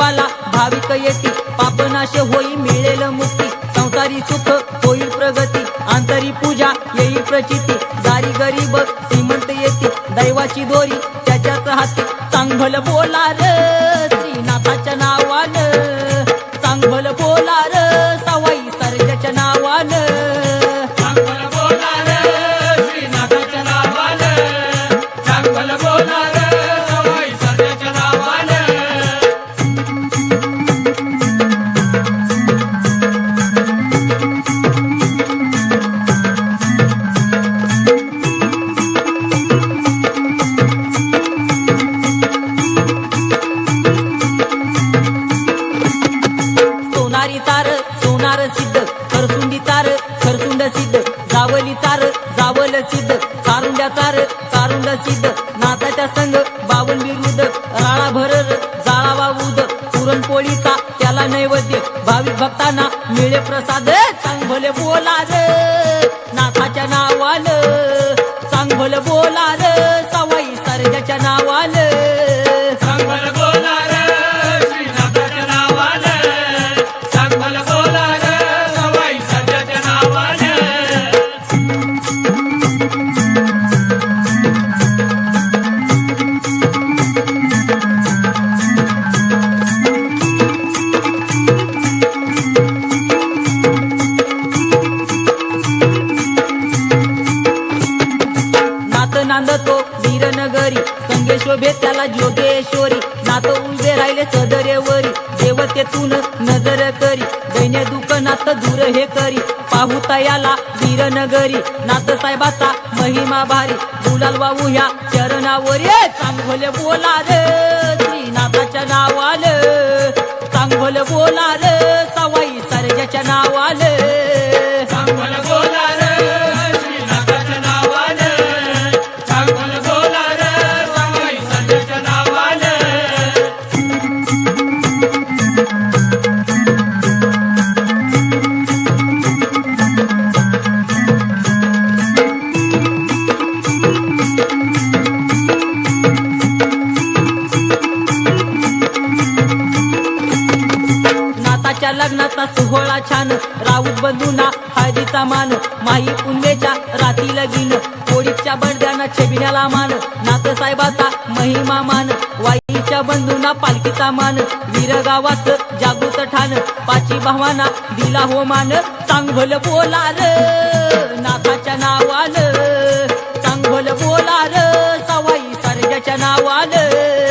देवाला भाविक येती, पापनाश होई मिळेल मुक्ती, संसारी सुख होईल प्रगती, आंतरी पूजा येईल प्रचिती, दारी गरीब श्रीमंत येती, दैवाची दोरी त्याच्याच हाती, चांगल बोला र श्रीनाथाच्या नावानं, चांगल बोला र सवाई सर्जाच्या नावानं, चांगल बोला रे श्रीनाथाच्या नावानं, चांगल बोला रे सवाई सर्जाच्या नावानं. सोनारी तार सोनार सिद्ध, खरसुंडी तार खरसुंड सिद्ध, जावली तार जावल सिद्ध, कारुंड्या तार कारुंड सिद्ध, नाथाच्या संग बावन विरुद्ध, राळा भरर जाळावा उद, पुरणपोळीचा त्याला नैवेद्य, भाविक भक्तांना मिळे प्रसाद, चांगले बोला रे नाथाच्या नावानं, चांगल बोला रे सवाई सर्जाच्या नावानं, चांगल बोला रे श्रीनाथाच्या नावानं, चांगल बोला रे सवाई सर्जाच्या नावानं. नाथ नांदतो वीरनगरी, संगे शोभे त्याला जोगेश्वरी, नाथ उभे राहिले सदरेवरी, देवतेतून नजर करी, दैन्य दुःख नाथ दूर हे करी, पाहुता याला वीरनगरी, नाथ साहेबाचा महिमा भारी, गुलाल वाहू ह्या चरणावर, चांगल बोला रे श्रीनाथाच्या नावानं, चांगल बोला रे सवाई सर्जाच्या नावानं, चांगल बोला रे श्रीनाथाच्या नावानं, चांगल बोला रे सवाई सर्जाच्या नावानं. नाथाच्या लग्नाचा सोहळा छान, राऊत बंधूंना हळदीचा मान, माही पुण्येच्या राती लगीन, कोडीच्या बडद्यानं छबिण्याला मान, नाथ साहेबाचा महिमा मान, वाईच्या बंधूंना पालखीचा मान, वीर गावाचं जागृत ठाण, पाची भावाना दिला हो मान, चांगल बोला र नाथाच्या नावानं, चांगल बोला र सवाई सर्जाच्या नावानं.